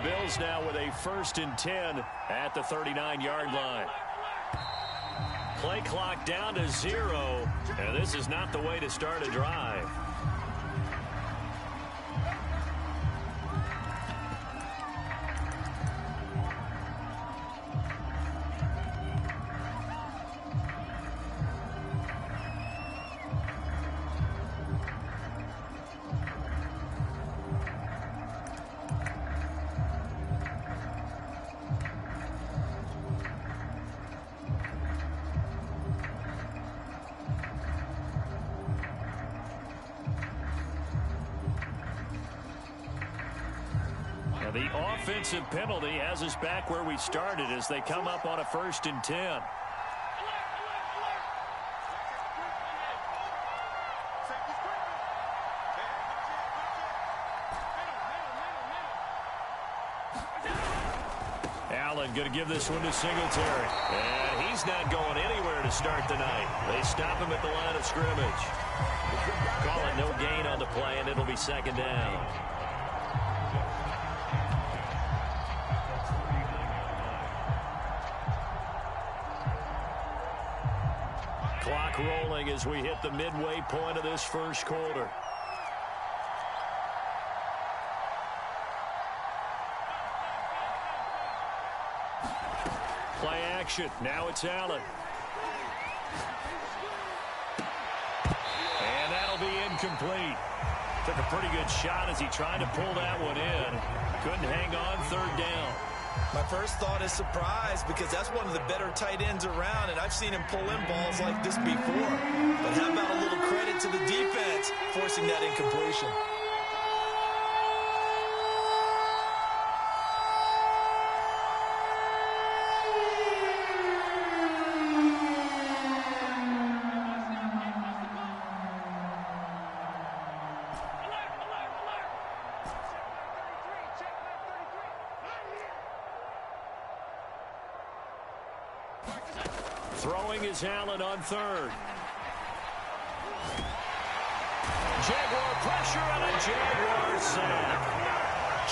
Bills now with a 1st and 10 at the 39-yard line. Play clock down to 0, and this is not the way to start a drive. The offensive penalty has us back where we started as they come up on a 1st and 10. Allen going to give this one to Singletary. And he's not going anywhere to start the night. They stop him at the line of scrimmage. Call it no gain on the play, and it'll be 2nd down. Clock rolling as we hit the midway point of this 1st quarter. Play action. Now it's Allen. And that'll be incomplete. Took a pretty good shot as he tried to pull that one in. Couldn't hang on. 3rd down. My first thought is surprise because that's one of the better tight ends around, and I've seen him pull in balls like this before. But how about a little credit to the defense forcing that incompletion? Throwing is Allen on 3rd. Jaguar pressure and a Jaguar sack.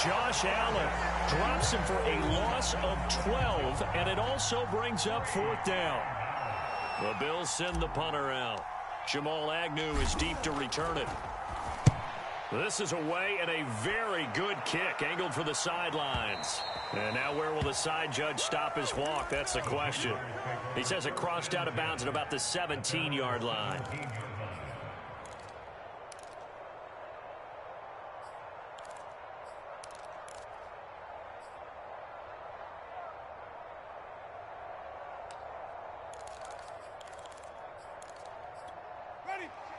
Josh Allen drops him for a loss of 12, and it also brings up 4th down. The Bills send the punter out. Jamal Agnew is deep to return it. This is away and a very good kick angled for the sidelines. And now where will the side judge stop his walk? That's the question. He says it crossed out of bounds at about the 17-yard line.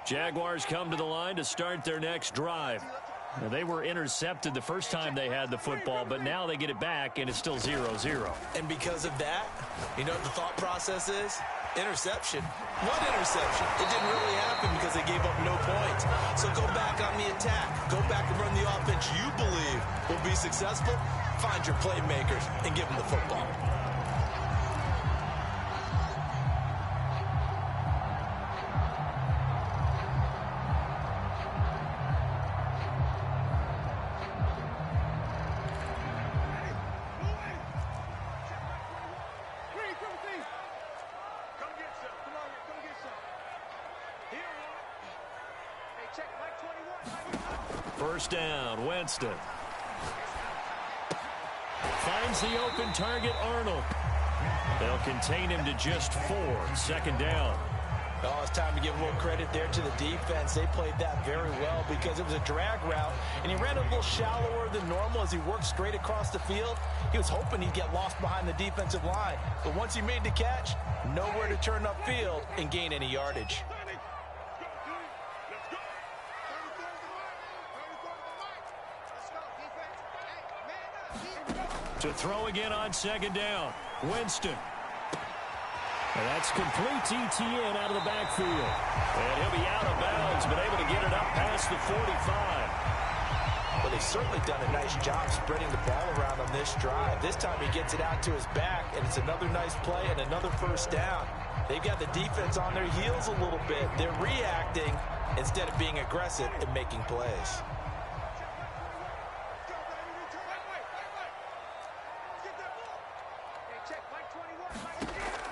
Jaguars come to the line to start their next drive. Now, they were intercepted the first time they had the football, but now they get it back, and it's still 0-0. And because of that, you know what the thought process is? Interception. What interception? It didn't really happen because they gave up no points. So go back on the attack. Go back and run the offense you believe will be successful. Find your playmakers and give them the football. First down, Winston. Finds the open target, Arnold. They'll contain him to just 4. 2nd down. Oh, it's time to give a little credit there to the defense. They played that very well because it was a drag route, and he ran a little shallower than normal as he worked straight across the field. He was hoping he'd get lost behind the defensive line, but once he made the catch, nowhere to turn upfield and gain any yardage. To throw again on 2nd down, Winston. And that's complete to Etienne out of the backfield. And he'll be out of bounds, but able to get it up past the 45. Well, they've certainly done a nice job spreading the ball around on this drive. This time he gets it out to his back, and it's another nice play and another first down. They've got the defense on their heels a little bit. They're reacting instead of being aggressive and making plays.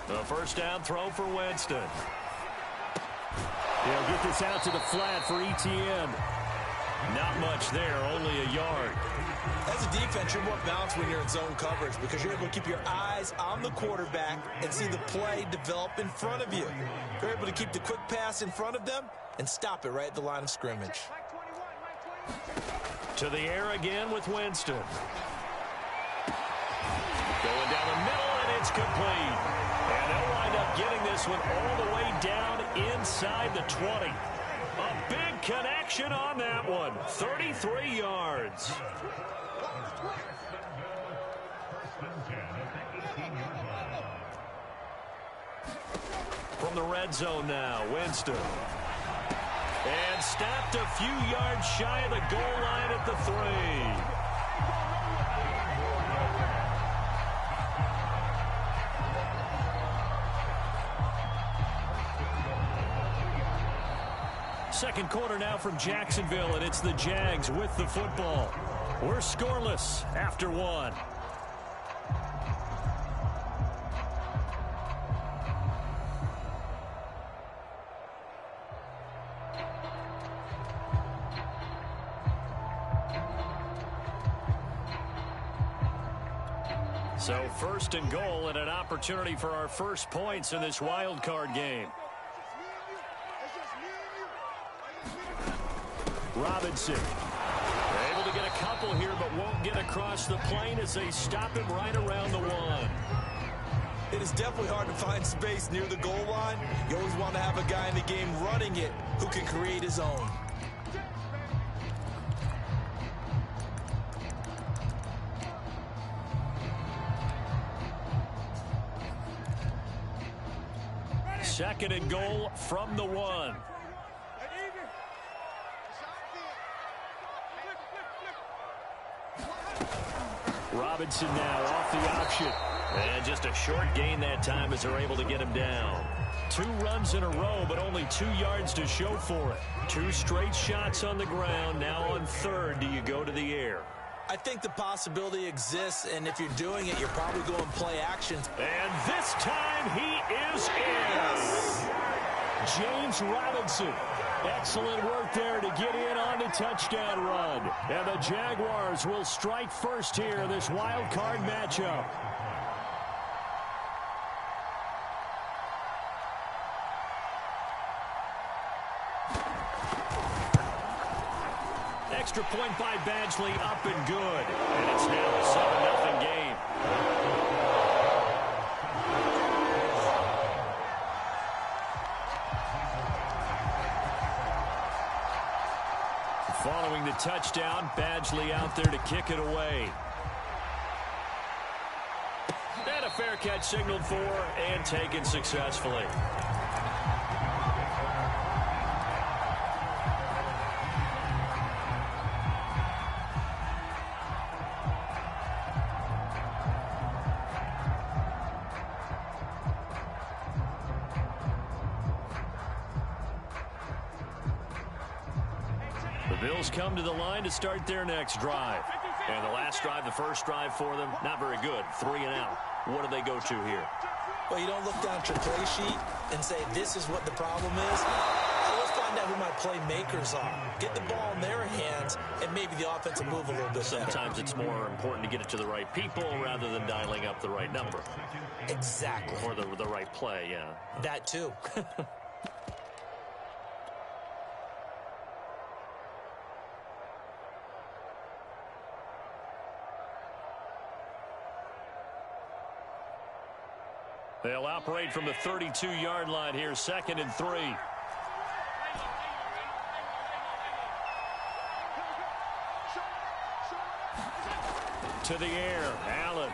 The first down throw for Winston. He'll get this out to the flat for ETN. Not much there, only a yard. As a defense, you're more balanced when you're in zone coverage because you're able to keep your eyes on the quarterback and see the play develop in front of you. You're able to keep the quick pass in front of them and stop it right at the line of scrimmage. To the air again with Winston. Going down the middle, and it's complete. And they'll wind up getting this one all the way down inside the 20. A big connection on that one. 33 yards. From the red zone now, Winston. And stopped a few yards shy of the goal line at the 3. Second quarter now from Jacksonville, and it's the Jags with the football. We're scoreless after 1. So first and goal and an opportunity for our first points in this wild card game. Robinson able to get a couple here, but won't get across the plane as they stop him right around the 1. It is definitely hard to find space near the goal line. You always want to have a guy in the game running it who can create his own. Second and goal from the 1. Robinson now off the option. And just a short gain that time as they're able to get him down. 2 runs in a row, but only 2 yards to show for it. 2 straight shots on the ground. Now on third, do you go to the air? I think the possibility exists, and if you're doing it, you're probably going play actions. And this time he is in. James Robinson. Excellent work there to get in on the touchdown run. And the Jaguars will strike first here in this wild card matchup. Extra point by Badgley, up and good. And it's now a 7-0 game. Following the touchdown, Badgley out there to kick it away. And a fair catch signaled for and taken successfully. The Bills come to the line to start their next drive. And the last drive, the first drive for them, not very good. 3 and out. What do they go to here? Well, you don't look down at your play sheet and say, this is what the problem is. Let's find out who my playmakers are. Get the ball in their hands, and maybe the offense will move a little bit better. Sometimes it's more important to get it to the right people rather than dialing up the right number. Exactly. Or the right play, yeah. That too. They'll operate from the 32-yard line here, 2nd and 3. To the air, Allen.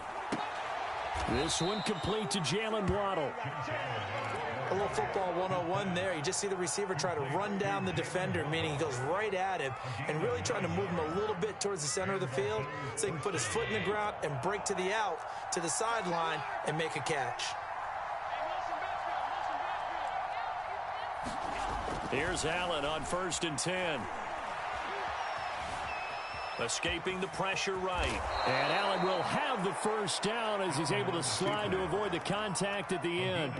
This one complete to Jalen Waddle. A little football 101 there. You just see the receiver try to run down the defender, meaning he goes right at him and really trying to move him a little bit towards the center of the field so he can put his foot in the ground and break to the out, to the sideline, and make a catch. Here's Allen on 1st and 10. Escaping the pressure right. And Allen will have of the first down as he's able to slide to avoid the contact at the end.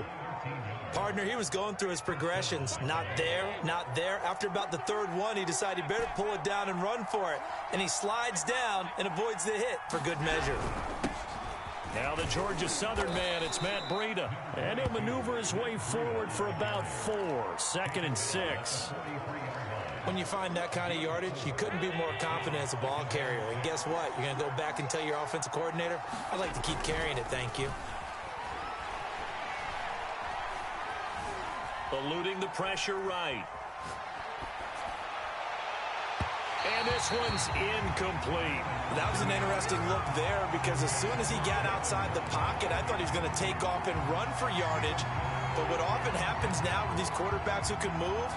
Partner, he was going through his progressions. Not there, not there. After about the third one, he decided he better pull it down and run for it. And he slides down and avoids the hit for good measure. Now the Georgia Southern man, it's Matt Breida. And he'll maneuver his way forward for about 4. 2nd and 6. When you find that kind of yardage, you couldn't be more confident as a ball carrier. And guess what? You're going to go back and tell your offensive coordinator, I'd like to keep carrying it, thank you. Eluding the pressure right. And this one's incomplete. That was an interesting look there because as soon as he got outside the pocket, I thought he was going to take off and run for yardage. But what often happens now with these quarterbacks who can move,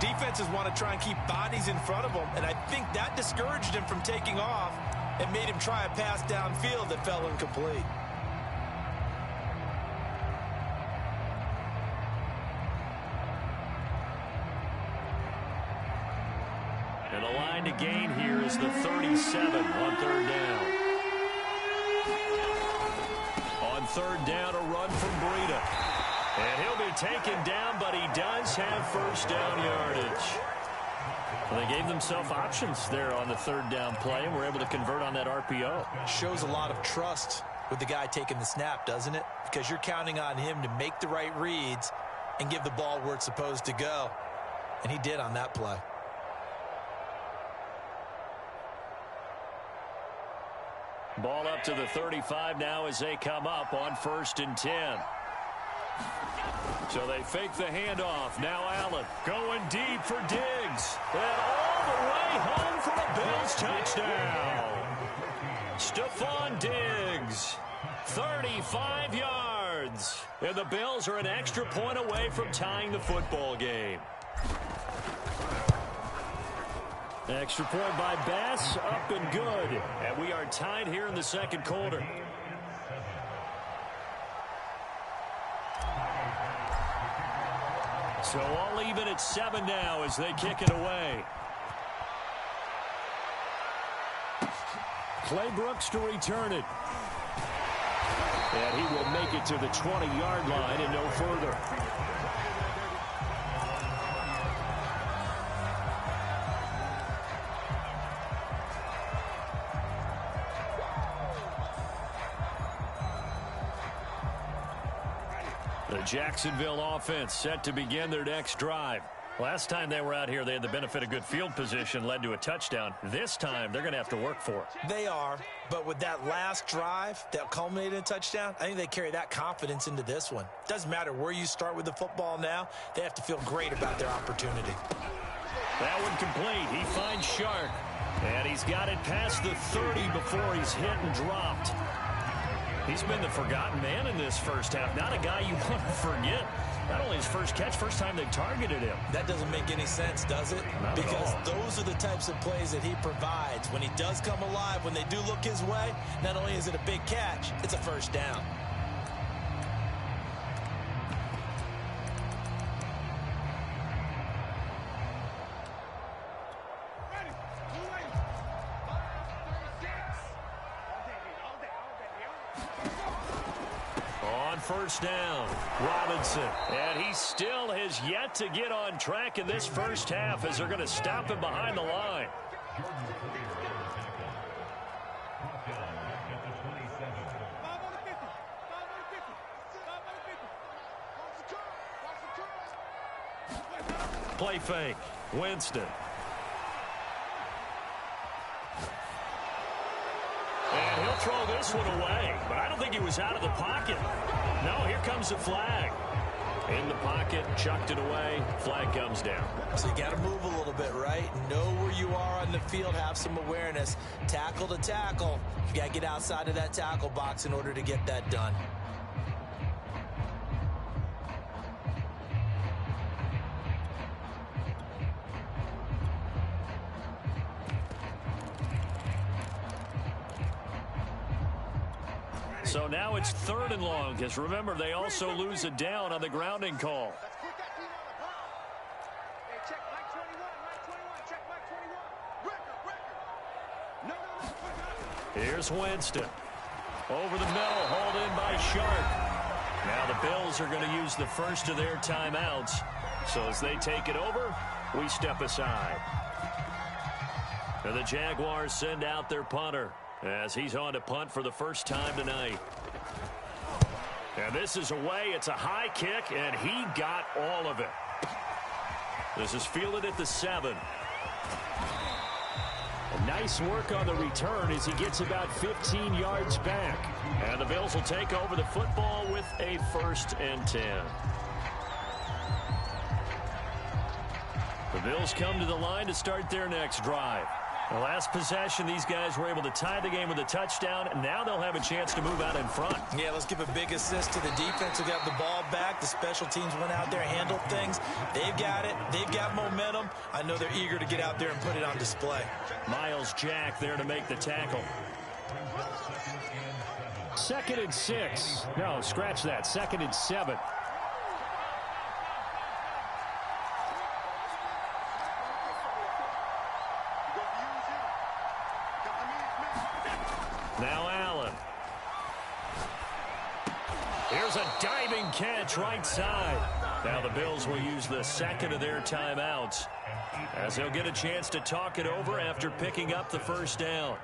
defenses want to try and keep bodies in front of them. And I think that discouraged him from taking off and made him try a pass downfield that fell incomplete. And the line to gain here is the 37 on 3rd down. On 3rd down, a run from Breida. And he'll be taken down, but he does have first down yardage. Well, they gave themselves options there on the 3rd down play, and were able to convert on that RPO. Shows a lot of trust with the guy taking the snap, doesn't it? Because you're counting on him to make the right reads and give the ball where it's supposed to go. And he did on that play. Ball up to the 35 now as they come up on 1st and 10. So they fake the handoff. Now Allen going deep for Diggs. And all the way home for a Bills touchdown. Stephon Diggs, 35 yards. And the Bills are an extra point away from tying the football game. Extra point by Bass, up and good. And we are tied here in the 2nd quarter. So all even at 7 now as they kick it away. Clay Brooks to return it. And he will make it to the 20-yard line and no further. The Jacksonville offense set to begin their next drive. Last time they were out here, they had the benefit of good field position, led to a touchdown. This time, they're going to have to work for it. They are, but with that last drive that culminated in a touchdown, I think they carry that confidence into this one. Doesn't matter where you start with the football now, they have to feel great about their opportunity. That one complete. He finds Shark, and he's got it past the 30 before he's hit and dropped. He's been the forgotten man in this first half. Not a guy you want to forget. Not only his first catch, first time they targeted him. That doesn't make any sense, does it? Not because those are the types of plays that he provides. When he does come alive, when they do look his way, not only is it a big catch, it's a first down. First down, Robinson. And he still has yet to get on track in this first half as they're going to stop him behind the line. Play fake, Winston. And he'll throw this one away, but I don't think he was out of the pocket. No, here comes the flag. In the pocket, chucked it away, flag comes down. So you got to move a little bit, right? Know where you are on the field, have some awareness. Tackle to tackle. You got to get outside of that tackle box in order to get that done. So now it's 3rd and long, because remember, they also lose a down on the grounding call. Here's Winston. Over the middle, hauled in by Sharp. Now the Bills are going to use the first of their timeouts. So as they take it over, we step aside. And the Jaguars send out their punter as he's on to punt for the first time tonight. And this is away. It's a high kick, and he got all of it. This is fielded at the 7. Nice work on the return as he gets about 15 yards back. And the Bills will take over the football with a 1st and 10. The Bills come to the line to start their next drive. The last possession, these guys were able to tie the game with a touchdown, and now they'll have a chance to move out in front. Yeah, let's give a big assist to the defense who got the ball back. The special teams went out there, handled things. They've got it. They've got momentum. I know they're eager to get out there and put it on display. Miles Jack there to make the tackle. 2nd and 6. No, scratch that. 2nd and 7. Now Allen. Here's a diving catch right side. Now the Bills will use the 2nd of their timeouts as they'll get a chance to talk it over after picking up the first down.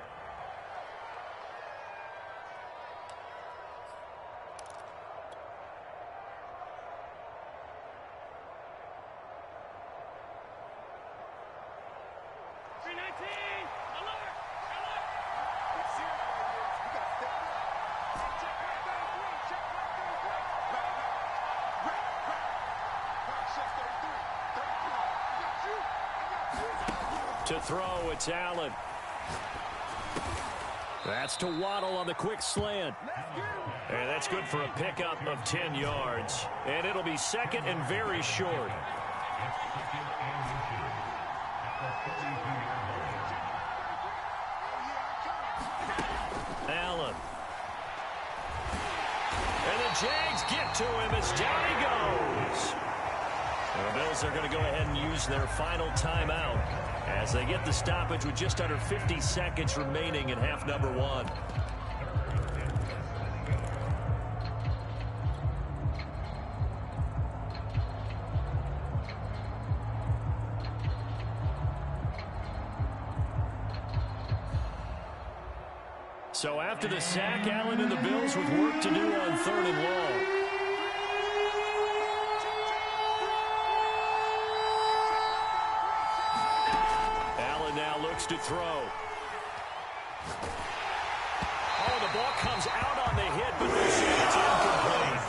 To throw, it's Allen. That's to Waddle on the quick slant. And that's good for a pickup of 10 yards. And it'll be 2nd and very short. Allen. And the Jags get to him as down he goes. The Bills are going to go ahead and use their final timeout as they get the stoppage with just under 50 seconds remaining in half number 1. So after the sack, Allen and the Bills with work to do on 3rd and long. To throw. Oh, the ball comes out on the hit, but it's incomplete.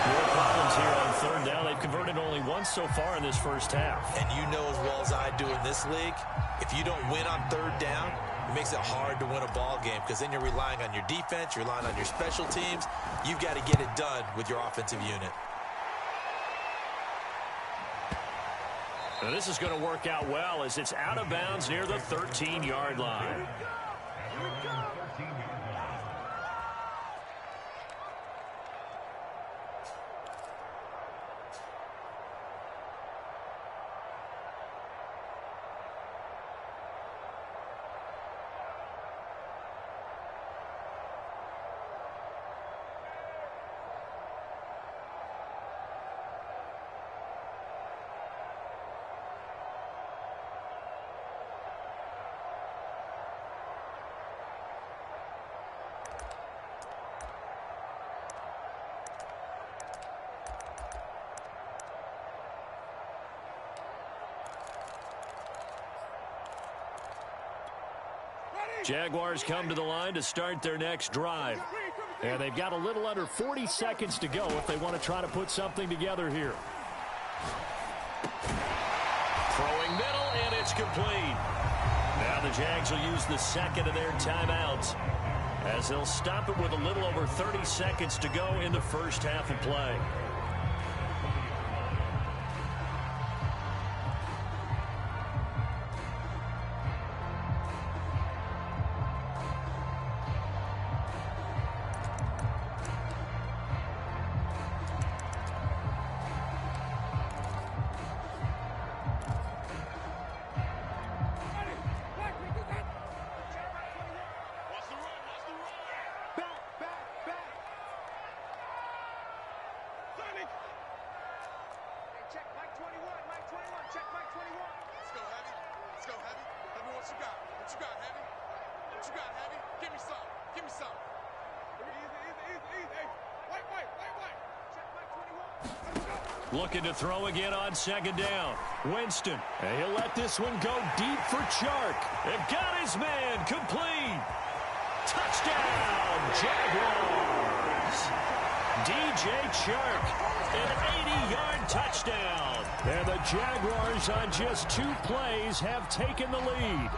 More problems here on 3rd down. They've converted only once so far in this first half. And you know as well as I do in this league, if you don't win on 3rd down, it makes it hard to win a ball game because then you're relying on your defense, you're relying on your special teams. You've got to get it done with your offensive unit. Now this is going to work out well as it's out of bounds near the 13-yard line. Jaguars come to the line to start their next drive. And they've got a little under 40 seconds to go if they want to try to put something together here. Throwing middle, and it's complete. Now the Jags will use the 2nd of their timeouts as they'll stop it with a little over 30 seconds to go in the first half of play. Looking to throw again on second down. Winston. And he'll let this one go deep for Chark. And got his man complete. Touchdown, Jaguars. DJ Chark, an 80-yard touchdown. And the Jaguars on just 2 plays have taken the lead.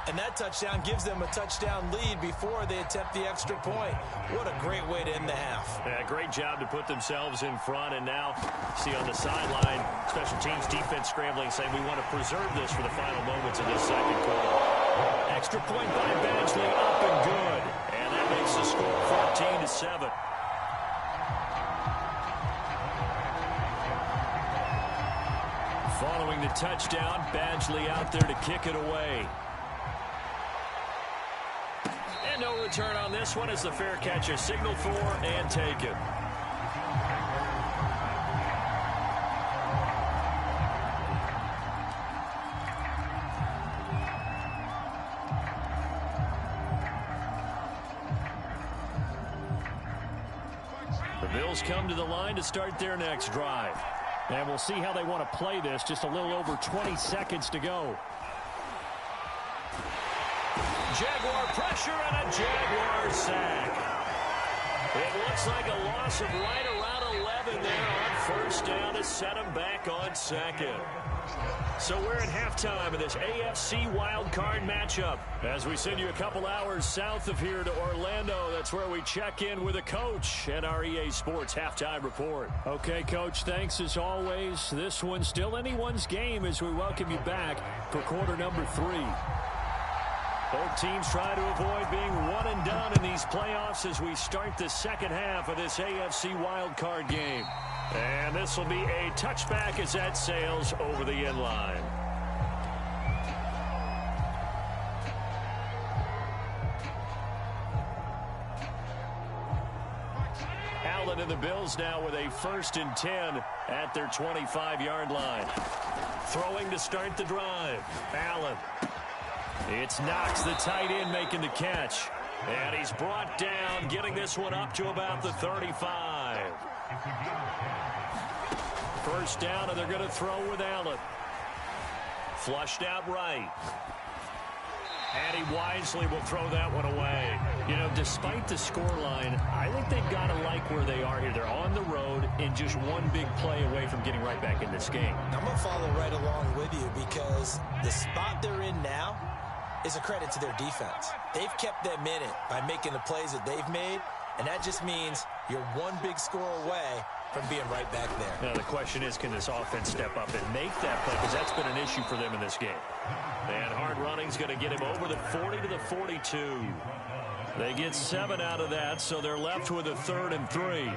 And that touchdown gives them a touchdown lead before they attempt the extra point. What a great way to end the half. Yeah, great job to put themselves in front. And now, see on the sideline, special teams defense scrambling, saying we want to preserve this for the final moments of this second quarter. Extra point by Badgley, up and good. And that makes the score 14-7. Following the touchdown, Badgley out there to kick it away. And no return on this one as the fair catch is signaled for and taken. The Bills come to the line to start their next drive. And we'll see how they want to play this. Just a little over 20 seconds to go. Jaguar pressure and a Jaguar sack. It looks like a loss of right around 11 there on first down to set them back on second. So we're at halftime of this AFC wildcard matchup. As we send you a couple hours south of here to Orlando, that's where we check in with a coach at our EA Sports Halftime Report. Okay, Coach, thanks as always. This one's still anyone's game as we welcome you back for quarter number 3. Both teams try to avoid being one and done in these playoffs as we start the second half of this AFC wildcard game. And this will be a touchback as that sails over the end line. Allen and the Bills now with a 1st and 10 at their 25-yard line. Throwing to start the drive. Allen. It's Knox, the tight end, making the catch. And he's brought down, getting this one up to about the 35. First down, and they're going to throw with Allen. Flushed out right. And he wisely will throw that one away. You know, despite the scoreline, I think they've got to like where they are here. They're on the road and just one big play away from getting right back in this game. I'm going to follow right along with you because the spot they're in now is a credit to their defense. They've kept them in it by making the plays that they've made, and that just means you're one big score away from being right back there. Now, the question is, can this offense step up and make that play? Because that's been an issue for them in this game. And hard running's going to get him over the 40 to the 42. They get 7 out of that, so they're left with a 3rd and 3.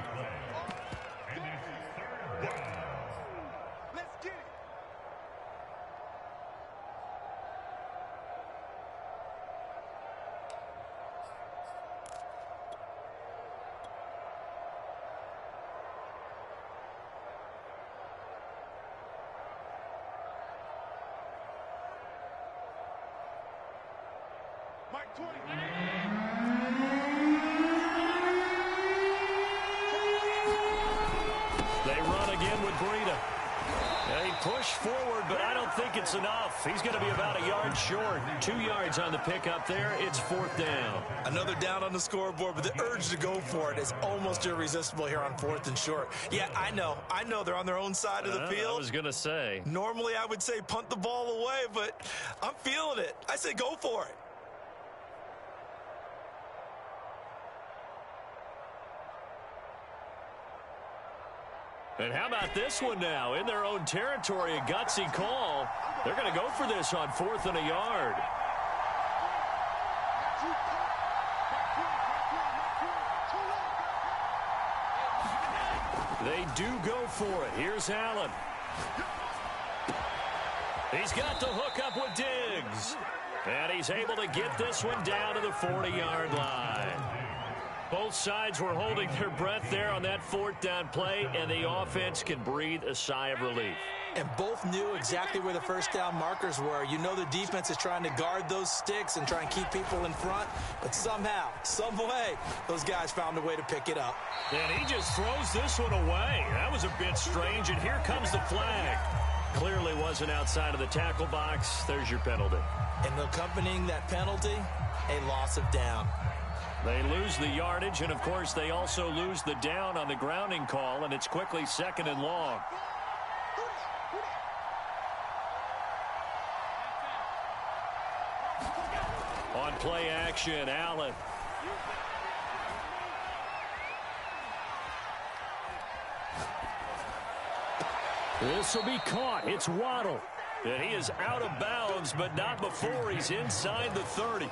They run again with Breida. They push forward, but I don't think it's enough. He's going to be about a yard short. 2 yards on the pickup there. It's 4th down. Another down on the scoreboard, but the urge to go for it is almost irresistible here on 4th and short. Yeah, I know they're on their own side of the field. I was going to say. Normally I would say punt the ball away, but I'm feeling it. I say go for it. And how about this one now? In their own territory, a gutsy call. They're going to go for this on 4th and a yard. They do go for it. Here's Allen. He's got the hook up with Diggs. And he's able to get this one down to the 40-yard line. Both sides were holding their breath there on that fourth down play, and the offense can breathe a sigh of relief. And both knew exactly where the first down markers were. You know the defense is trying to guard those sticks and try and keep people in front, but somehow, some way, those guys found a way to pick it up. And he just throws this one away. That was a bit strange, and here comes the flag. Clearly wasn't outside of the tackle box. There's your penalty. And accompanying that penalty, a loss of down. They lose the yardage, and, of course, they also lose the down on the grounding call, and it's quickly second and long. On play action, Allen. This will be caught. It's Waddle. And he is out of bounds, but not before he's inside the 30.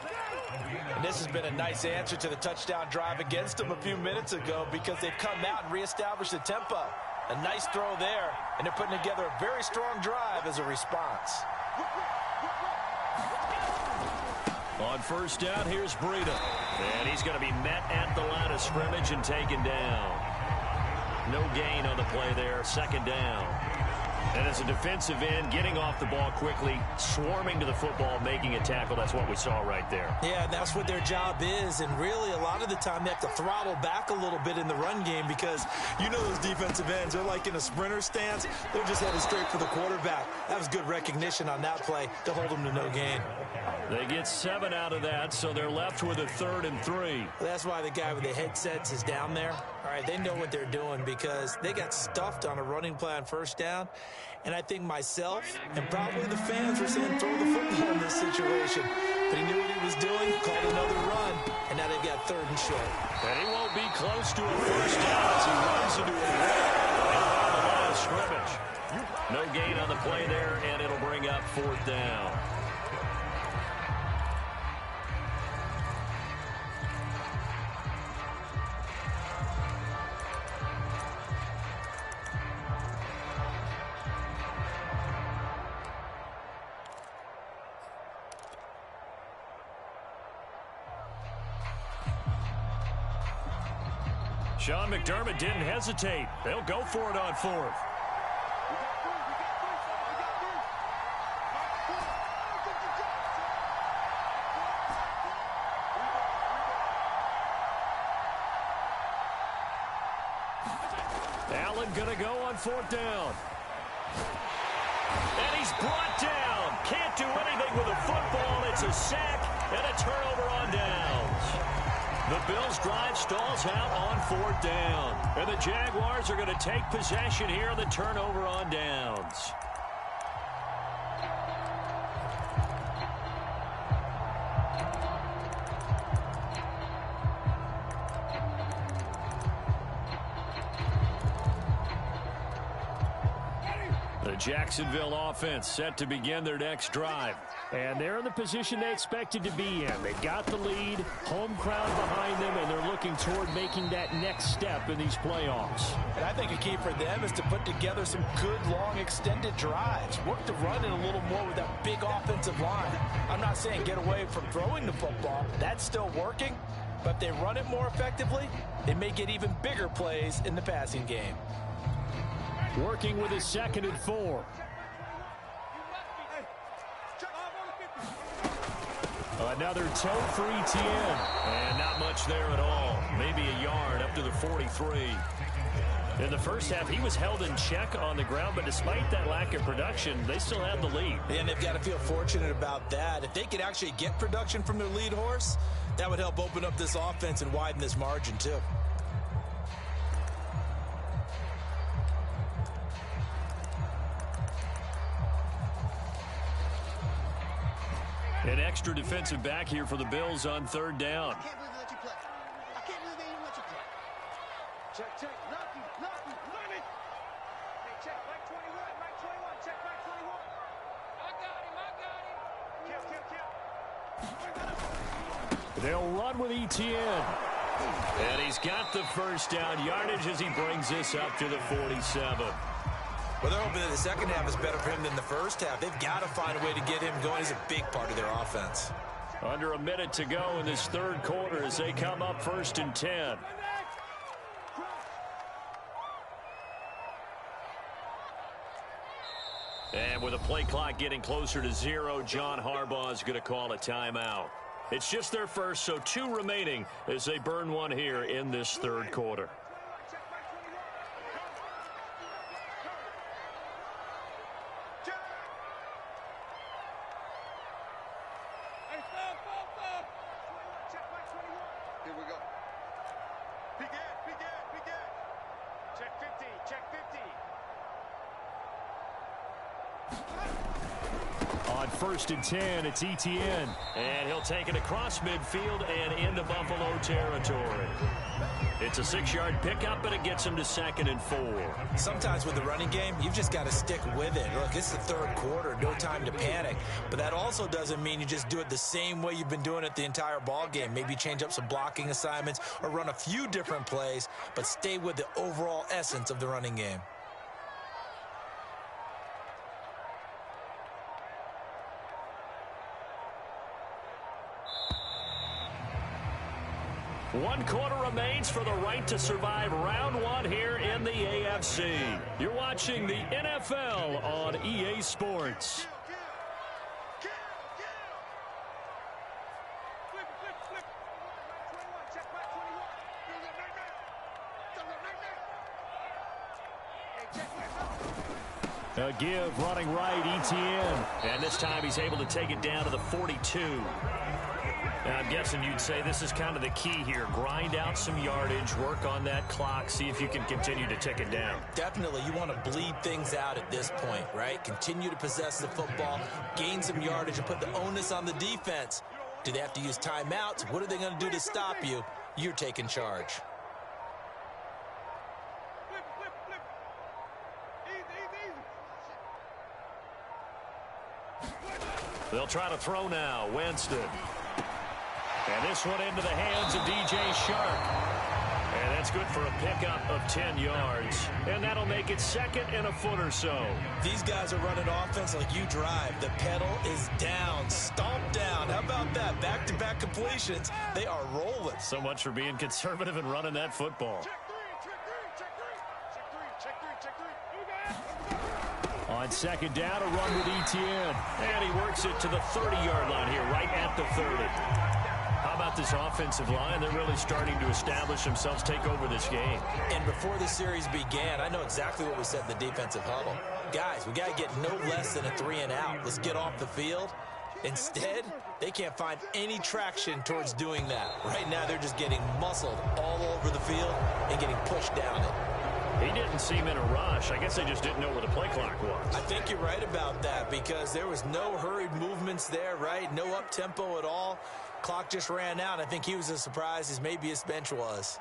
And this has been a nice answer to the touchdown drive against them a few minutes ago because they've come out and reestablished the tempo. A nice throw there, and they're putting together a very strong drive as a response. On first down, here's Breida. And he's going to be met at the line of scrimmage and taken down. No gain on the play there, second down. And as a defensive end, getting off the ball quickly, swarming to the football, making a tackle, that's what we saw right there. Yeah, and that's what their job is. And really, a lot of the time, they have to throttle back a little bit in the run game because you know those defensive ends, they're like in a sprinter stance. They're just headed straight for the quarterback. That was good recognition on that play to hold them to no gain. They get 7 out of that, so they're left with a 3rd and 3. That's why the guy with the headsets is down there. All right, they know what they're doing because they got stuffed on a running play on first down. And I think myself and probably the fans were saying throw the football in this situation. But he knew what he was doing, called another run, and now they've got 3rd and short. And he won't be close to a first down as he runs into a wall around the line of scrimmage. No gain on the play there, and it'll bring up 4th down. Sean McDermott didn't hesitate. They'll go for it on 4th. Allen going to go on 4th down. And he's brought down. Can't do anything with a football. It's a sack and a turnover on downs. The Bills' drive stalls out on 4th down. And the Jaguars are going to take possession here on the turnover on downs. The Jacksonville offense set to begin their next drive. And they're in the position they expected to be in. They got the lead, home crowd behind them, and they're looking toward making that next step in these playoffs. And I think a key for them is to put together some good, long, extended drives. Work the run in a little more with that big offensive line. I'm not saying get away from throwing the football. That's still working. But if they run it more effectively, they may get even bigger plays in the passing game. Working with a 2nd and 4. Another toe for ETN. And not much there at all. Maybe a yard up to the 43. In the first half, he was held in check on the ground, but despite that lack of production, they still have the lead. And they've got to feel fortunate about that. If they could actually get production from their lead horse, that would help open up this offense and widen this margin too. An extra defensive back here for the Bills on 3rd down. I can't believe they let you play. I can't believe they even let you play. Check, check. Lucky, run it. Hey, check, right 21, check, right 21. I got him. Kill. They'll run with ETN. And he's got the first down yardage as he brings this up to the 47. Well, they're hoping that the second half is better for him than the first half. They've got to find a way to get him going. He's a big part of their offense. Under a minute to go in this third quarter as they come up 1st and 10. And with the play clock getting closer to 0, John Harbaugh is going to call a timeout. It's just their first, so 2 remaining as they burn one here in this third quarter. Here we go. Begin. Check 50. On 1st and 10, it's Etienne. And he'll take it across midfield and into Buffalo territory. It's a 6-yard pickup, but it gets him to 2nd and 4. Sometimes with the running game, you've just got to stick with it. Look, it's the third quarter, no time to panic. But that also doesn't mean you just do it the same way you've been doing it the entire ball game. Maybe change up some blocking assignments or run a few different plays, but stay with the overall essence of the running game. One quarter remains for the right to survive round 1 here in the AFC. You're watching the NFL on EA Sports. A give, running right, Etienne. And this time he's able to take it down to the 42. And I'm guessing you'd say this is kind of the key here. Grind out some yardage, work on that clock, see if you can continue to tick it down. Definitely, you want to bleed things out at this point, right? Continue to possess the football, gain some yardage, and put the onus on the defense. Do they have to use timeouts? What are they going to do to stop you? You're taking charge. They'll try to throw now. Winston. And this one into the hands of DJ Shark. And that's good for a pickup of 10 yards. And that'll make it 2nd and a foot or so. These guys are running offense like you drive. The pedal is down. Stomp down. How about that? Back-to-back completions. They are rolling. So much for being conservative and running that football. On 2nd down, a run with Etienne. And he works it to the 30-yard line here, right at the 30. How about this offensive line? They're really starting to establish themselves, take over this game. And before the series began, I know exactly what we said in the defensive huddle. Guys, we got to get no less than a 3-and-out. Let's get off the field. Instead, they can't find any traction towards doing that. Right now, they're just getting muscled all over the field and getting pushed down it. He didn't seem in a rush. I guess they just didn't know where the play clock was. I think you're right about that because there was no hurried movements there, right? No up-tempo at all. Clock just ran out. I think he was as surprised as maybe his bench was.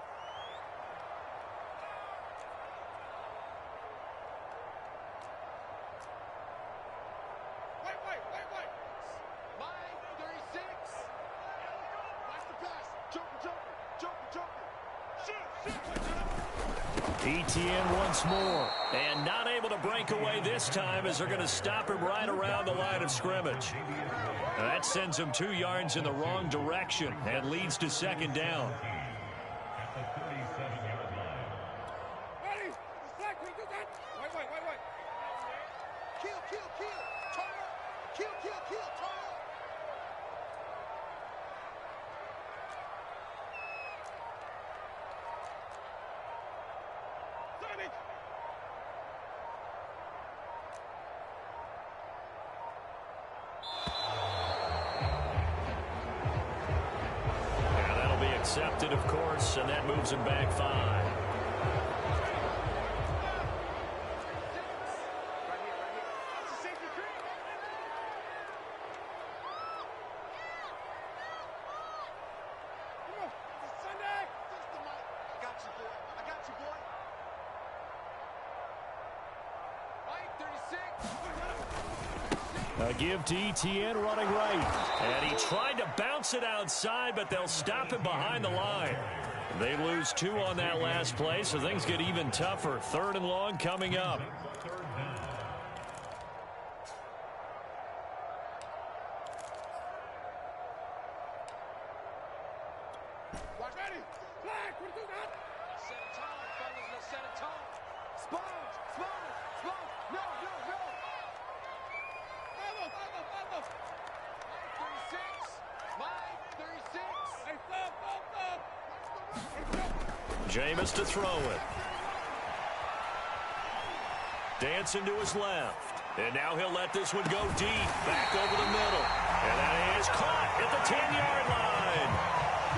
Wait. Line 36. Watch the pass. Joker. Shoot. Etienne once more. And not able to break away this time as they're going to stop him right around the line of scrimmage. That sends him 2 yards in the wrong direction and leads to 2nd down. Ready? Wait. Kill. Turn up. Kill. Turn up. Sonic. And that'll be accepted, of course, and that moves him back 5. A give to Etienne running right. And he tried to bounce it outside, but they'll stop him behind the line. They lose 2 on that last play, so things get even tougher. 3rd and long coming up. set a tone. Sponge, sponge, sponge. No, no, no. Vamos. 36. Mike, 36. Hey, stop. Jameis to throw it. Dancing to his left. And now he'll let this one go deep. Back over the middle. And that is caught at the 10-yard line.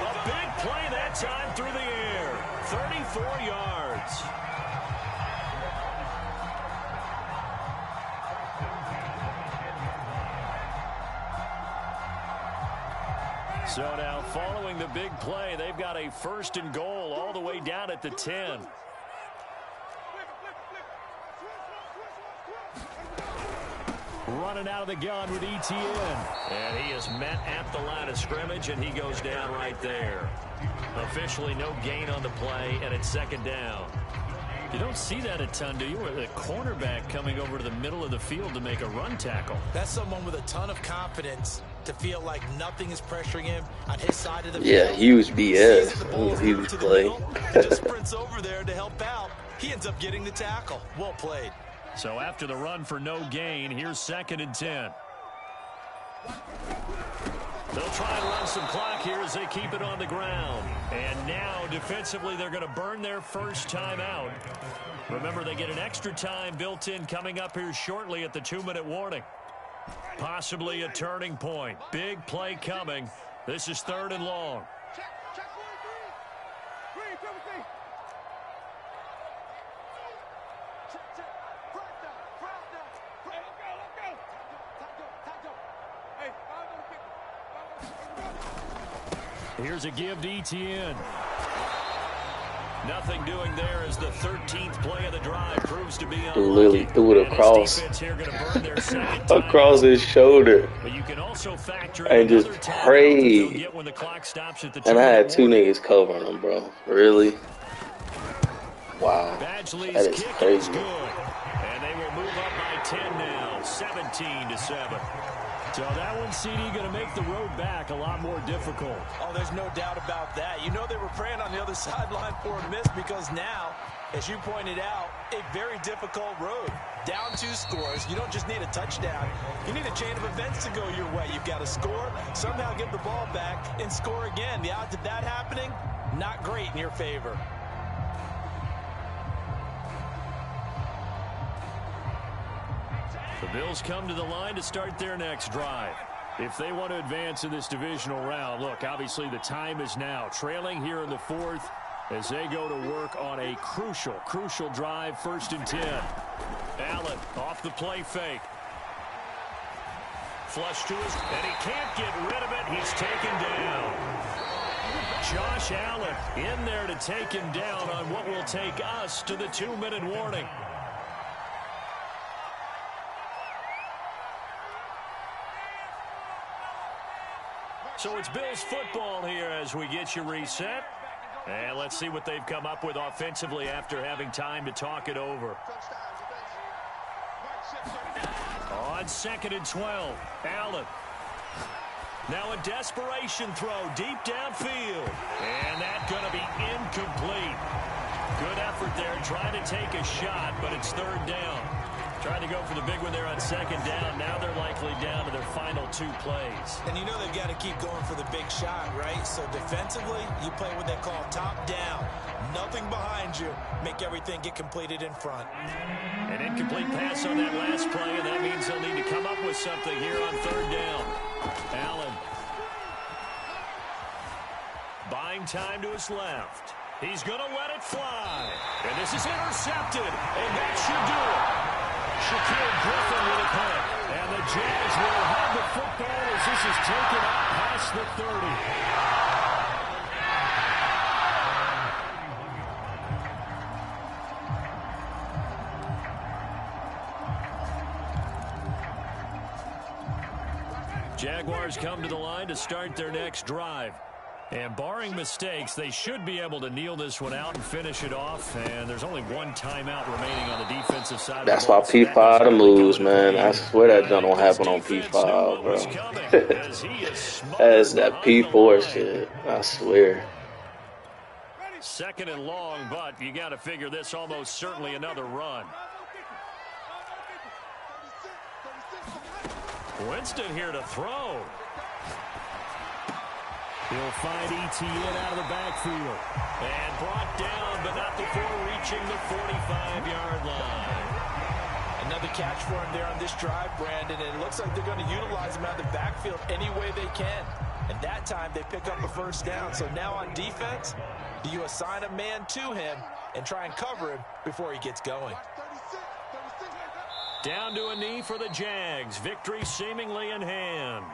A big play that time through the air. 34 yards. So now following the big play, they've got a 1st and goal all the way down at the 10. Running out of the gun with ETN. And he is met at the line of scrimmage, and he goes down right there. Officially no gain on the play, and it's 2nd down. You don't see that a ton, do you? With a cornerback coming over to the middle of the field to make a run tackle. That's someone with a ton of confidence to feel like nothing is pressuring him on his side of the field. Yeah, huge BS. Huge play. Just sprints over there to help out. He ends up getting the tackle. Well played. So after the run for no gain, here's 2nd and 10. They'll try and run some clock here as they keep it on the ground. And now, defensively, they're going to burn their first time out. Remember, they get an extra time built in coming up here shortly at the 2-minute warning. Possibly a turning point. Big play coming. This is 3rd and long. Check 1, 3. 3, Timothy. Check. Front down. Hey, let's go. Time go. Hey, I'm gonna kick. Here's a give to ETN. Nothing doing there as the 13th play of the drive proves to be on. Literally threw it across his shoulder. But you can also factor and just prayed. when the clock stops at the and I had 2 niggas covering him, bro. Really? Wow. That is crazy. And they will move up by 10 now, 17-7. So that one, CD, going to make the road back a lot more difficult. Oh, there's no doubt about that. You know they were praying on the other sideline for a miss because now, as you pointed out, a very difficult road. Down 2 scores. You don't just need a touchdown. You need a chain of events to go your way. You've got to score, somehow get the ball back, and score again. The odds of that happening, not great in your favor. The Bills come to the line to start their next drive. If they want to advance in this divisional round, look, obviously the time is now. Trailing here in the 4th as they go to work on a crucial drive, 1st and 10. Allen off the play fake. Flush to his, and he can't get rid of it. He's taken down. Josh Allen in there to take him down on what will take us to the 2-minute warning. So it's Bills football here as we get you reset. And let's see what they've come up with offensively after having time to talk it over. On 2nd and 12, Allen. Now a desperation throw deep downfield. And that's going to be incomplete. Good effort there trying to take a shot, but it's 3rd down. Trying to go for the big one there on 2nd down. Now they're likely down to their final 2 plays. And you know they've got to keep going for the big shot, right? So defensively, you play what they call top down. Nothing behind you. Make everything get completed in front. An incomplete pass on that last play, and that means they'll need to come up with something here on 3rd down. Allen. Buying time to his left. He's going to let it fly. And this is intercepted. And that should do it. Shaquille Griffin with a punt. And the Jazz will have the football as this is taken out past the 30. Jaguars come to the line to start their next drive. And barring mistakes, they should be able to kneel this one out and finish it off. And there's only 1 timeout remaining on the defensive side. That's why P5 to lose, man. I swear that don't happen on P5, bro. That's that P4 shit. I swear. Second and long, but you got to figure this almost certainly another run. Winston here to throw. He'll find ETN out of the backfield. And brought down, but not before reaching the 45-yard line. Another catch for him there on this drive, Brandon, and it looks like they're going to utilize him out of the backfield any way they can. And that time they pick up a first down. So now on defense, do you assign a man to him and try and cover him before he gets going? Down to a knee for the Jags. Victory seemingly in hand.